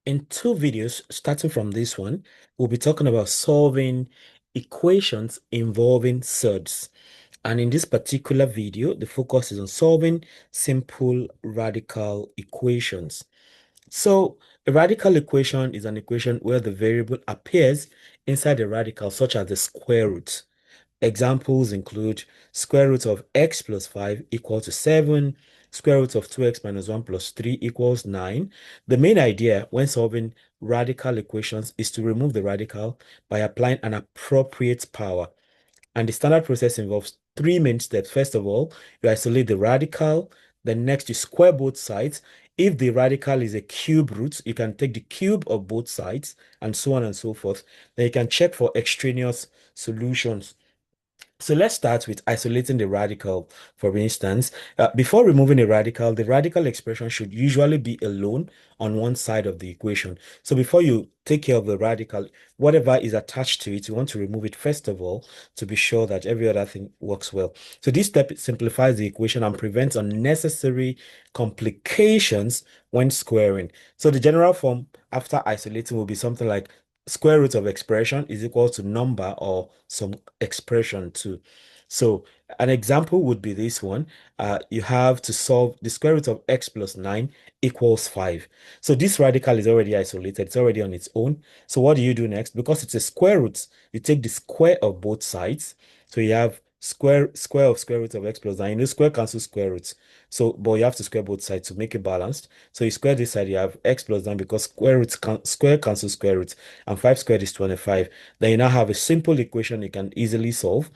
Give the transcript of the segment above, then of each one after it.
In two videos, starting from this one, we'll be talking about solving equations involving surds. And in this particular video, the focus is on solving simple radical equations. So a radical equation is an equation where the variable appears inside the radical, such as the square root. Examples include square root of x plus 5 equal to 7, square root of 2x minus 1 plus 3 equals 9. The main idea when solving radical equations is to remove the radical by applying an appropriate power. And the standard process involves three main steps. First of all, you isolate the radical. Then next, you square both sides. If the radical is a cube root, you can take the cube of both sides and so on and so forth. Then you can check for extraneous solutions. So let's start with isolating the radical, for instance. Before removing a radical, the radical expression should usually be alone on one side of the equation. So before you take care of the radical, whatever is attached to it, you want to remove it first of all to be sure that every other thing works well. So this step simplifies the equation and prevents unnecessary complications when squaring. So the general form after isolating will be something like square root of expression is equal to number or some expression too. So an example would be this one. You have to solve the square root of x plus 9 equals 5. So this radical is already isolated. It's already on its own. So what do you do next? Because it's a square root, you take the square of both sides. So you have square of square root of x plus 9. You know, square cancels square roots. So, but you have to square both sides to make it balanced. So you square this side, you have x plus 9 because square cancels square roots, and 5 squared is 25. Then you now have a simple equation you can easily solve.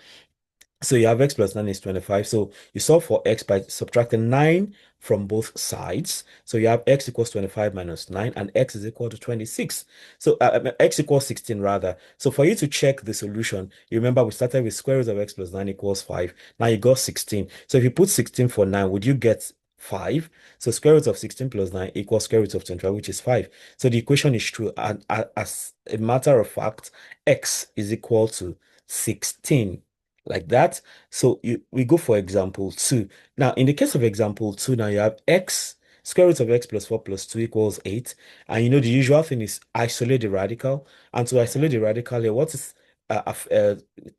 So you have x plus 9 is 25. So you solve for x by subtracting 9 from both sides. So you have x equals 25 minus 9, and x is equal to 26. So x equals 16 rather. So for you to check the solution, you remember we started with square root of x plus 9 equals 5. Now you got 16. So if you put 16 for 9, would you get 5? So square root of 16 plus 9 equals square root of 25, which is 5. So the equation is true. And as a matter of fact, x is equal to 16 like that. So we go for example 2. Now, in the case of example 2, now you have x, square root of x plus 4 plus 2 equals 8. And you know the usual thing is isolate the radical. And to isolate the radical here, what is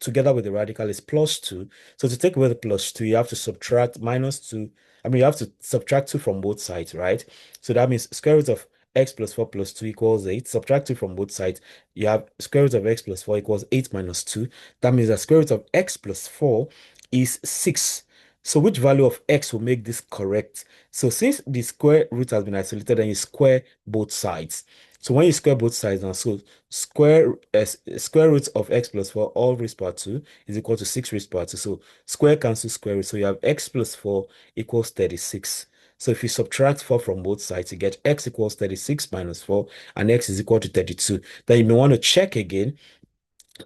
together with the radical is plus 2. So to take away the plus 2, you have to subtract minus 2. I mean, you have to subtract 2 from both sides, right? So that means square root of x plus 4 plus 2 equals 8. Subtract 2 from both sides. You have square root of x plus 4 equals 8 minus 2. That means the square root of x plus 4 is 6. So which value of x will make this correct? So since the square root has been isolated, then you square both sides. So when you square both sides now, so square root of x plus 4 all raised power 2 is equal to 6 raised power 2. So square cancels square root. So you have x plus 4 equals 36. So if you subtract 4 from both sides, you get x equals 36 minus 4, and x is equal to 32. Then you may want to check again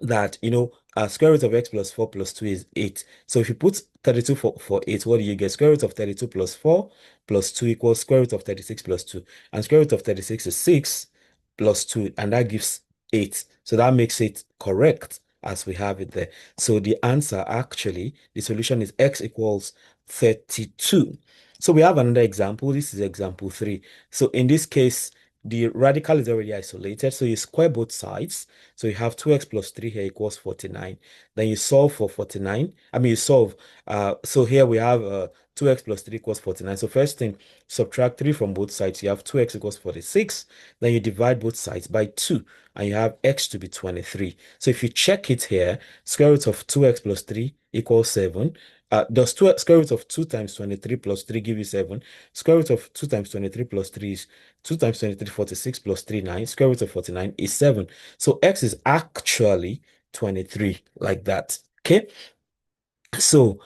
that, square root of x plus 4 plus 2 is 8. So if you put 32 for 8, what do you get? Square root of 32 plus 4 plus 2 equals square root of 36 plus 2. And square root of 36 is 6 plus 2, and that gives 8. So that makes it correct as we have it there. So the answer, actually, the solution is x equals 32. So we have another example. This is example 3. So in this case, the radical is already isolated. So you square both sides. So you have 2x plus 3 here equals 49. Then you solve for 49. I mean, you solve. So here we have 2x plus 3 equals 49. So first thing, subtract 3 from both sides. You have 2x equals 46. Then you divide both sides by 2. And you have x to be 23. So if you check it here, square root of 2x plus 3 equals 7. Does square root of 2 times 23 plus 3 give you 7? Square root of 2 times 23 plus 3 is 2 times 23, 46 plus 3, 9. Square root of 49 is 7. So x is actually 23, like that. Okay. So,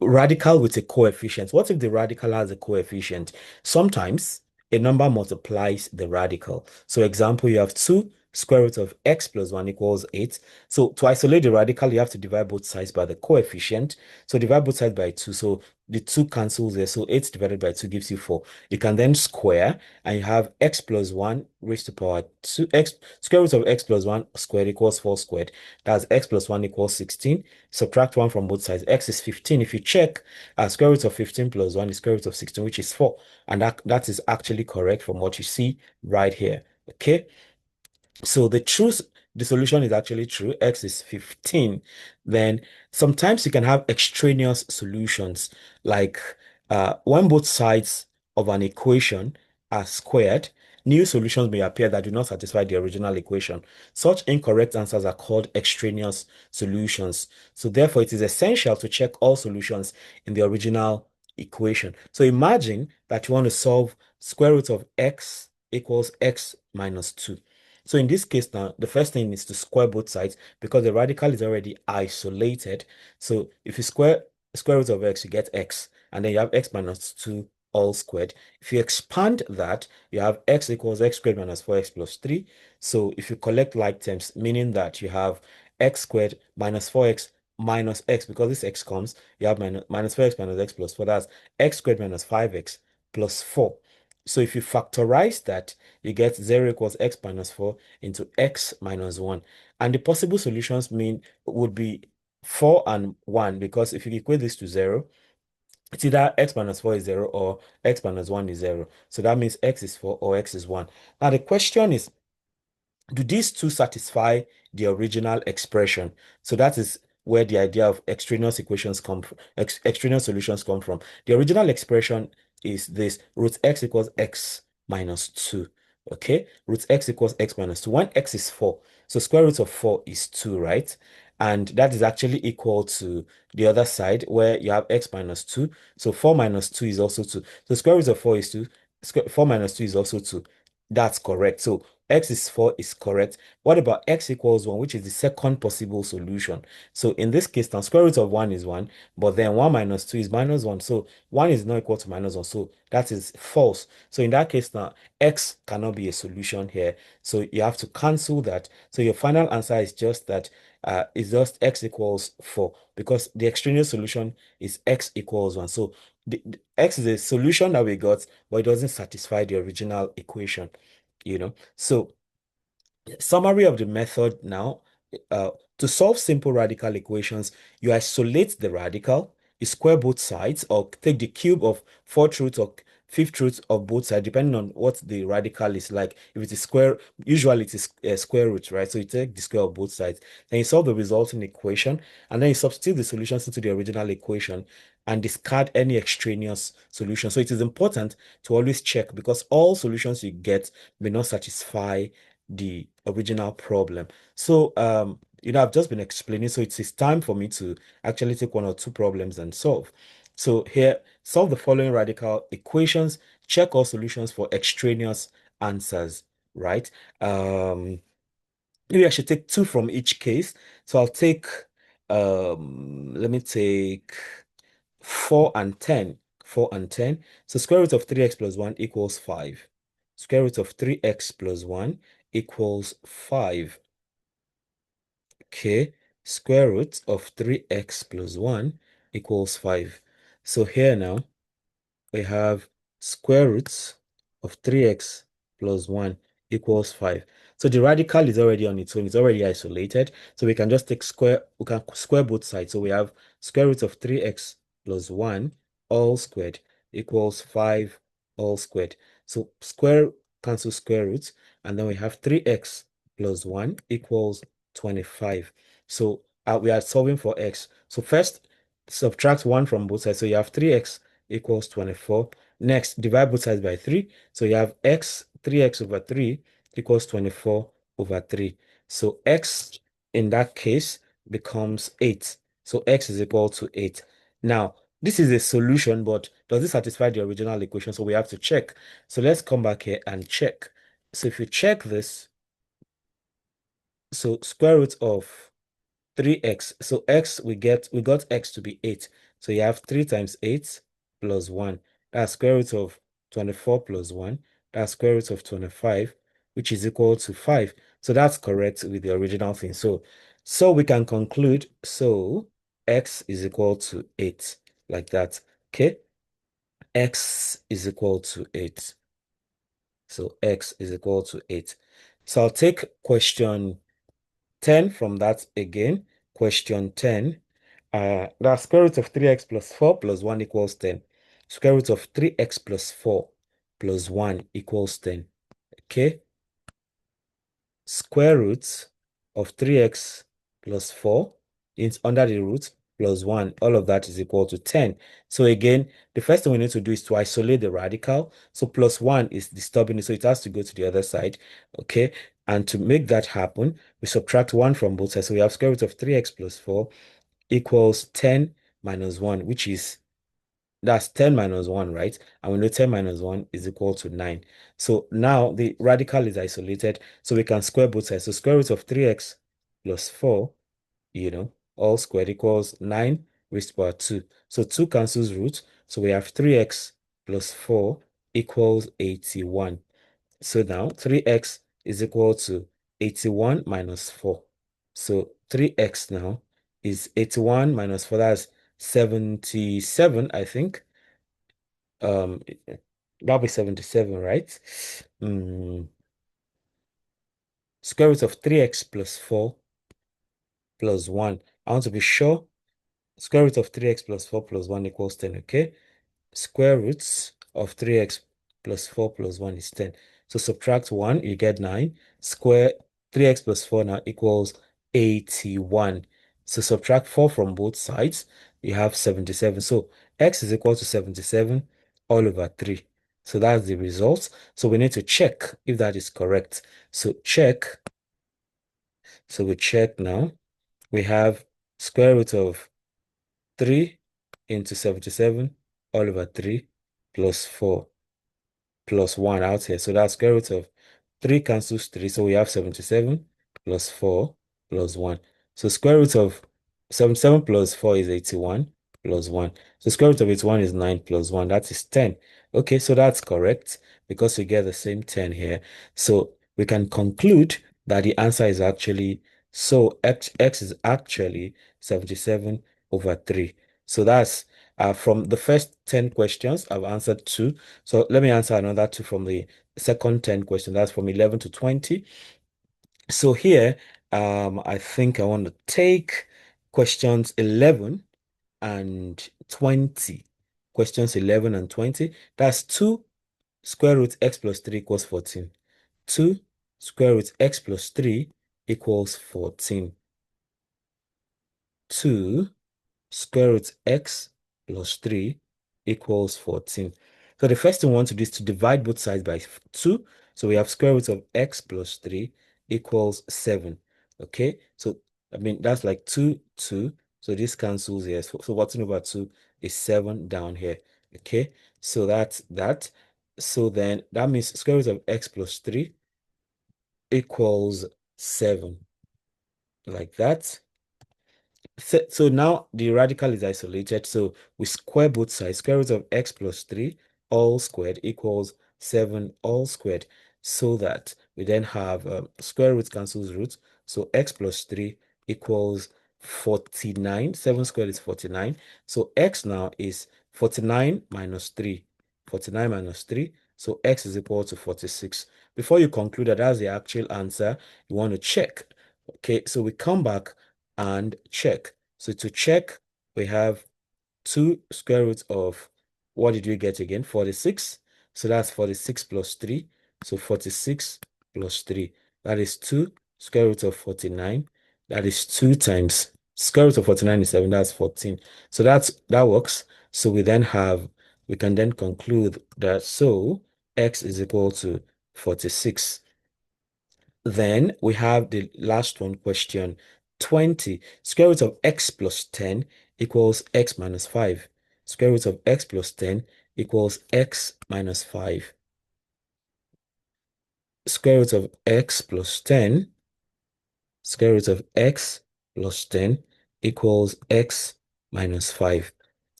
radical with a coefficient. What if the radical has a coefficient? Sometimes a number multiplies the radical. So example, you have 2 square root of x plus 1 equals 8. So to isolate the radical, you have to divide both sides by the coefficient. So divide both sides by 2. So the 2 cancels there. So 8 divided by 2 gives you 4. You can then square, and you have x plus 1 raised to power 2. X square root of x plus 1 squared equals 4 squared. That's x plus 1 equals 16. Subtract 1 from both sides. X is 15. If you check, square root of 15 plus 1 is square root of 16, which is 4. And that is actually correct from what you see right here. Okay. So the solution is actually true. X is 15. Then sometimes you can have extraneous solutions, like when both sides of an equation are squared, new solutions may appear that do not satisfy the original equation. Such incorrect answers are called extraneous solutions. So therefore, it is essential to check all solutions in the original equation. So imagine that you want to solve square root of x equals x minus 2. So in this case now, the first thing is to square both sides because the radical is already isolated. So if you square root of x, you get x, and then you have x minus 2 all squared. If you expand that, you have x equals x squared minus 4x plus 3. So if you collect like terms, meaning that you have x squared minus 4x minus x, because this x comes, you have minus 4x minus x plus 4. That's x squared minus 5x plus 4. So if you factorize that, you get 0 equals x minus 4 into x minus 1. And the possible solutions would be 4 and 1, because if you equate this to 0, it's either x minus 4 is 0 or x minus 1 is 0. So that means x is 4 or x is 1. Now the question is, do these two satisfy the original expression? So that is where the idea of extraneous equations come from, extraneous solutions come from. The original expression is this: root x equals x minus 2. Okay, root x equals x minus 2 when x is 4. So square root of 4 is 2, right? And that is actually equal to the other side where you have x minus 2. So 4 minus 2 is also 2. So square root of 4 is 2. 4 minus 2 is also 2. That's correct. So x is 4 is correct. What about x equals 1, which is the second possible solution? So in this case, now square root of 1 is 1, but then 1 minus 2 is minus 1. So 1 is not equal to minus 1. So that is false. So in that case, now x cannot be a solution here. So you have to cancel that. So your final answer is just that is just x equals 4, because the extraneous solution is x equals 1. So the x is a solution that we got, but it doesn't satisfy the original equation, you know. So summary of the method now. Uh, to solve simple radical equations, you isolate the radical, you square both sides, or take the cube of fourth root or fifth root of both sides, depending on what the radical is like. If it is square, usually it is a square root, right? So you take the square of both sides, then you solve the resulting equation, and then you substitute the solutions into the original equation and discard any extraneous solution. So it is important to always check, because all solutions you get may not satisfy the original problem. So, I've just been explaining, so it's time for me to actually take one or two problems and solve. So here, solve the following radical equations, check all solutions for extraneous answers, right? Maybe I should take two from each case. So I'll take, let me take 4 and 10. 4 and 10. So square root of 3x plus 1 equals 5. Square root of 3x plus 1 equals 5. Okay, square root of 3x plus 1 equals 5. So here now, we have square root of 3x plus 1 equals 5. So the radical is already on its own, it's already isolated. So we can just we can square both sides. So we have square root of 3x plus 1 all squared equals 5 all squared. So square cancel square roots, and then we have 3x plus 1 equals 25. So we are solving for x. So first, subtract 1 from both sides. So you have 3x equals 24. Next, divide both sides by 3. So you have 3x over 3 equals 24 over 3. So x in that case becomes 8. So x is equal to 8. Now, this is a solution, but does it satisfy the original equation? So we have to check. So let's come back here and check. So if you check this, so square root of 3x. So we got x to be 8. So you have 3 times 8 plus 1. That's square root of 24 plus 1. That's square root of 25, which is equal to 5. So that's correct with the original thing. So we can conclude, so x is equal to 8, like that. Okay, x is equal to 8. So x is equal to 8. So I'll take question 10 from that again. Question 10. The square root of 3x plus 4 plus 1 equals 10. Square root of 3x plus 4 plus 1 equals 10. Okay. Square root of 3x plus 4 is under the root plus 1. All of that is equal to 10. So again, the first thing we need to do is to isolate the radical. So plus 1 is disturbing it, so it has to go to the other side. Okay. And to make that happen, we subtract 1 from both sides. So we have square root of 3x plus 4 equals 10 minus 1, which is that's 10 minus 1, right? And we know 10 minus 1 is equal to 9. So now the radical is isolated, so we can square both sides. So square root of 3x plus 4, all squared equals 9 raised to power 2. So 2 cancels root. So we have 3x plus 4 equals 81. So now 3x is equal to 81 minus 4. So 3x now is 81 minus 4. That's 77, I think. Um, that'll be 77, right? Mm, Square root of 3x plus 4 plus 1. I want to be sure. Square root of 3x plus 4 plus 1 equals 10, okay? Square roots of 3x plus 4 plus 1 is 10. So subtract 1, you get 9. Square 3x plus 4 now equals 81. So subtract 4 from both sides, you have 77. So x is equal to 77 all over 3. So that's the result. So we need to check if that is correct. So check. So we check now. We have square root of 3 into 77 all over 3 plus 4 plus 1 out here. So that's square root of 3 cancels 3. So we have 77 plus 4 plus 1. So square root of 77 plus 4 is 81 plus 1. So square root of 81 is 9 plus 1. That is 10. Okay, so that's correct because we get the same 10 here. So we can conclude that the answer is actually, so x is actually 77 over 3. So that's from the first 10 questions, I've answered 2. So let me answer another 2 from the second 10 question. That's from 11 to 20. So here, I think I want to take questions 11 and 20. Questions 11 and 20. That's 2 square root x plus 3 equals 14. 2 square root x plus 3 equals 14. 2 square root x plus 3 equals 14. So the first thing we want to do is to divide both sides by 2. So we have square root of x plus 3 equals 7. Okay, so I mean that's like 2, 2. So this cancels here. So 14 over 2 is 7 down here. Okay, so that's that. So then that means square root of x plus 3 equals 7. Like that. So now the radical is isolated. So we square both sides. Square root of x plus 3 all squared equals 7 all squared. So that we then have square root cancels root. So x plus 3 equals 49. 7 squared is 49. So x now is 49 minus 3. 49 minus 3. So x is equal to 46. Before you conclude that that's the actual answer, you want to check. Okay, so we come back and check. So to check, we have 2 square roots of, what did we get again? 46. So that's 46 plus 3. So 46 plus 3. That is 2 square root of 49. That is 2 times square root of 49 is 7. That's 14. So that works. So we can then conclude that x is equal to 46. Then we have the last one, question 20. Square root of x plus 10 equals x minus 5. Square root of x plus 10 equals x minus 5. Square root of x plus 10, square root of x plus 10 equals x minus 5.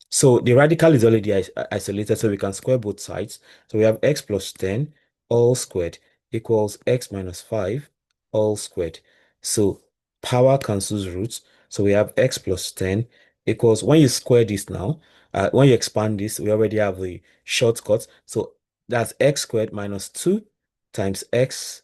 So the radical is already isolated, so we can square both sides. So we have x plus 10 all squared equals x minus 5 all squared. So power cancels roots. So we have x plus 10 equals, when you square this now, When you expand this, we already have the shortcut. So that's x squared minus 2 times x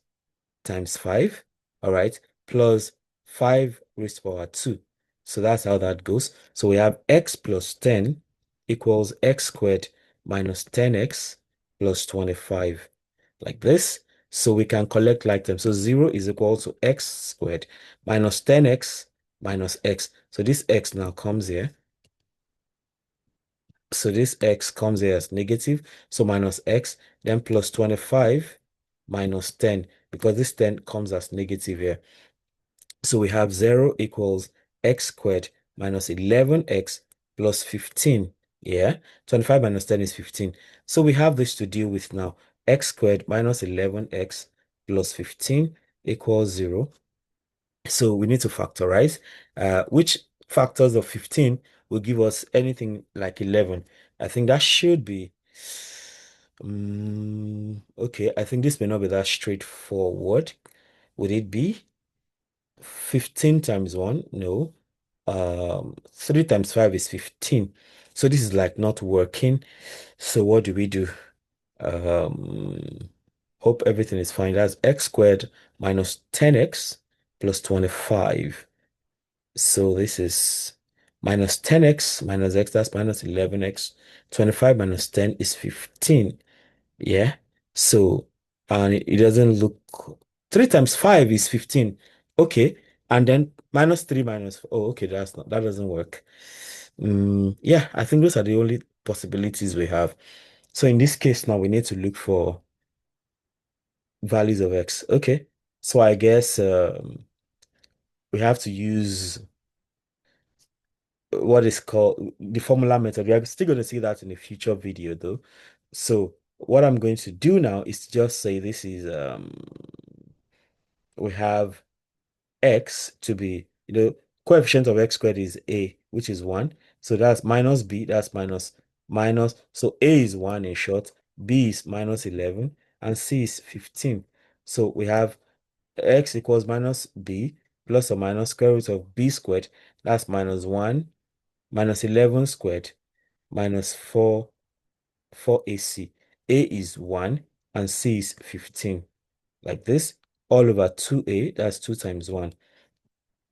times 5, all right, plus 5 raised to power 2. So that's how that goes. So we have x plus 10 equals x squared minus 10x plus 25, like this. So we can collect like them. So 0 is equal to x squared minus 10x minus x. So this x now comes here. So this x comes here as negative. So minus x, then plus 25 minus 10, because this 10 comes as negative here. So we have 0 equals x squared minus 11x plus 15. Yeah, 25 minus 10 is 15. So we have this to deal with now. X squared minus 11x plus 15 equals 0. So we need to factorize. Which factors of 15 will give us anything like 11? I think that should be... okay, I think this may not be that straightforward. Would it be 15 times 1? No. 3 times 5 is 15. So this is like not working. So what do we do? Um, Hope everything is fine. That's x squared minus 10x plus 25. So this is minus 10x minus x, that's minus 11x. 25 minus 10 is 15. Yeah. So, and it doesn't look... 3 times 5 is 15. Okay. And then minus 3 minus... Oh, okay, that doesn't work. Yeah, I think those are the only possibilities we have. So in this case now, we need to look for values of x. Okay. So I guess we have to use what is called the formula method. We are still going to see that in a future video though. So what I'm going to do now is to just say this is we have x to be, coefficient of x squared is a, which is 1. So that's minus b, that's minus. So a is 1 in short, b is minus 11, and c is 15. So we have x equals minus b plus or minus square root of b squared, that's minus 1, minus 11 squared, minus 4ac. A is 1 and c is 15. Like this, all over 2a, that's 2 times 1.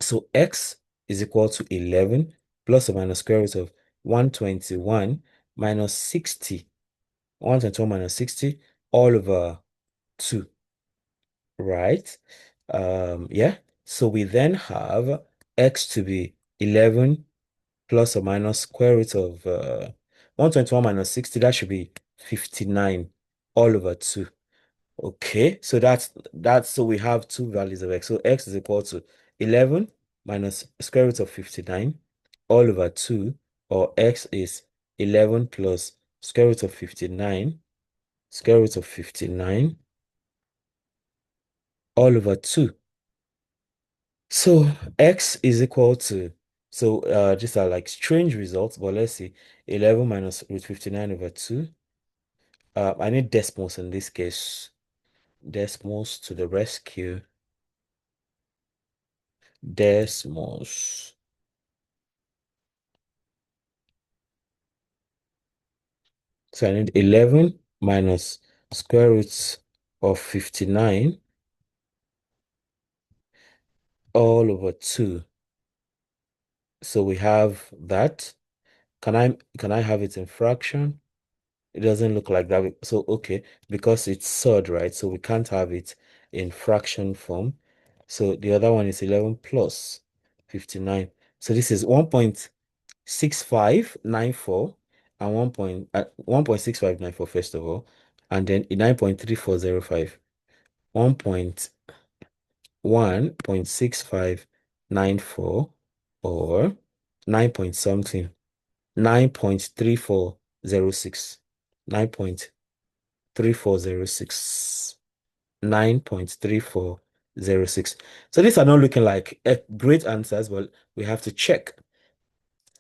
So x is equal to 11 plus or minus square root of 121 minus 60. 121 minus 60 all over 2, right? Yeah. So we then have x to be 11 plus or minus square root of 121 minus 60, that should be 59 all over 2. Okay, so that's so we have two values of x. So x is equal to 11 minus square root of 59 all over 2, or x is 11 plus square root of 59 all over 2. So x is equal to, so these are like strange results, but let's see. 11 minus root 59 over 2. I need decimals in this case. Decimals to the rescue. Decimals. So I need 11 minus square roots of 59 all over 2. So we have that. Can I have it in fraction? It doesn't look like that. So okay, because it's surd, right? So we can't have it in fraction form. So the other one is 11 plus 59. So this is 1.6594 and 1.6594 first of all, and then 9.3405. 1.6594 or 9 point something, 9.3406, 9.3406, 9.3406. So these are not looking like great answers, but we have to check.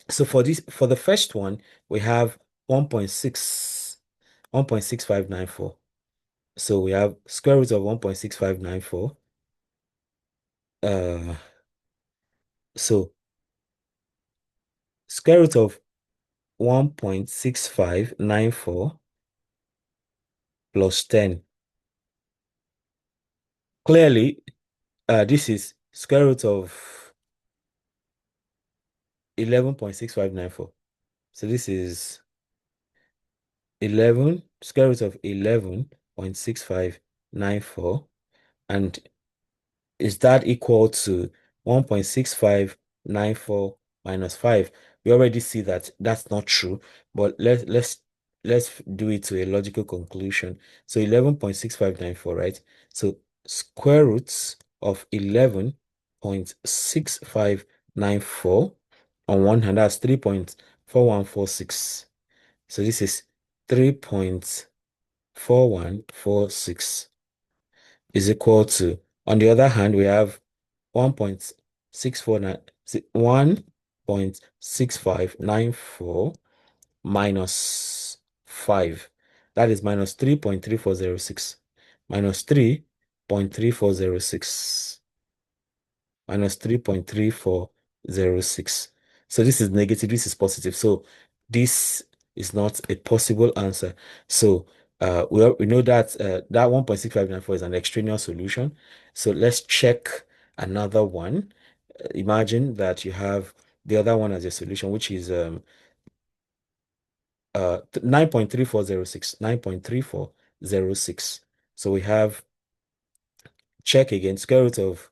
So for the first one, we have 1.6594. So we have square root of 1.6594. So square root of 1.6594 plus 10. Clearly, this is square root of 11.6594. So this is 11, square root of 11.6594. And is that equal to 1.6594 minus 5? We already see that that's not true, but let's do it to a logical conclusion. So 11.6594, right? So square roots of 11.6594 on one hand, that's 3.4146. So this is 3.4146 is equal to, on the other hand, we have 1.649 1.6594 minus 5. That is minus 3.3406. Minus 3.3406. Minus 3.3406. So this is negative, this is positive. So this is not a possible answer. So we know that that 1.6594 is an extraneous solution. So let's check another one. Imagine that you have the other one as a solution, which is 9.3406. 9.3406. So we have, check again, square root of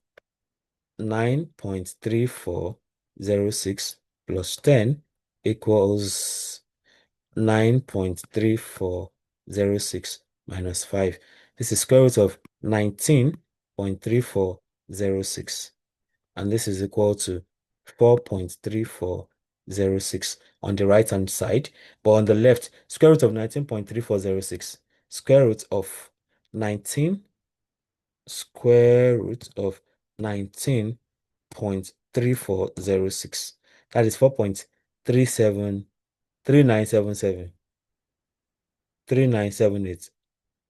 9.3406 plus 10 equals 9.3406 minus 5. This is square root of 19.3406. And this is equal to 4.3406 on the right hand side. But on the left, square root of 19.3406, square root of 19, square root of 19.3406. That is 4.37, 3977, 3978,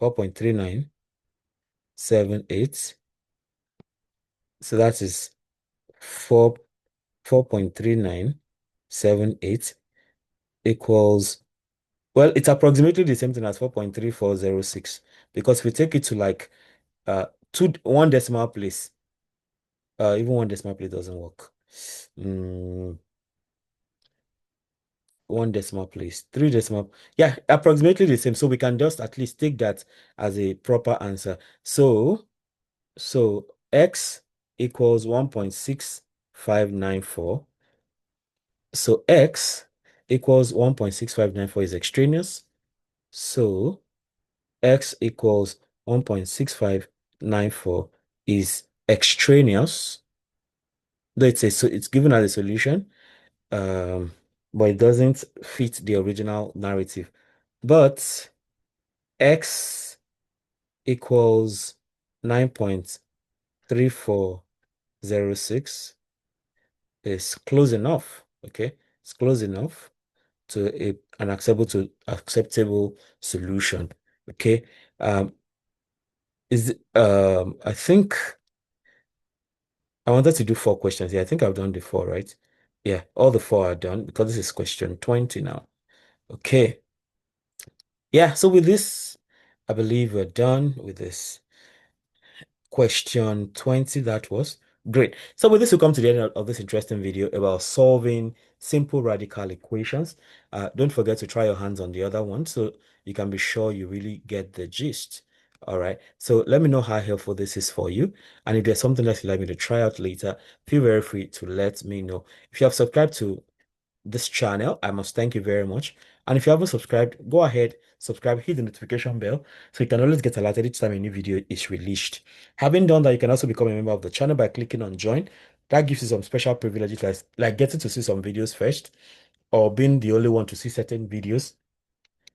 4.3978. So that is 4.3978 equals, well, it's approximately the same thing as 4.3406, because if we take it to like one decimal place, even one decimal place doesn't work. One decimal place, three decimal, yeah, approximately the same. So we can just at least take that as a proper answer. So x equals 1.6594. So x equals 1.6594 is extraneous. So x equals 1.6594 is extraneous. Though so it's given as a solution, but it doesn't fit the original narrative. But x equals 9.3406 is close enough. Okay, it's close enough to an acceptable solution. Okay, I think I wanted to do 4 questions here. I think I've done the 4, right? Yeah, all the 4 are done because this is question 20 now. Okay. Yeah, so with this, I believe we're done with this question 20. That was great. So with this, we come to the end of this interesting video about solving simple radical equations. Don't forget to try your hands on the other one so you can be sure you really get the gist. All right. So let me know how helpful this is for you. And if there's something else you'd like me to try out later, feel very free to let me know. If you have subscribed to this channel, I must thank you very much. And if you haven't subscribed, go ahead, subscribe, hit the notification bell so you can always get alerted each time a new video is released. Having done that, you can also become a member of the channel by clicking on join. That gives you some special privileges like getting to see some videos first or being the only one to see certain videos.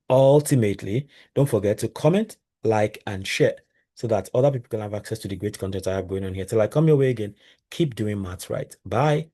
Ultimately, don't forget to comment, like, and share so that other people can have access to the great content I have going on here. Till I come your way again, keep doing maths right. Bye.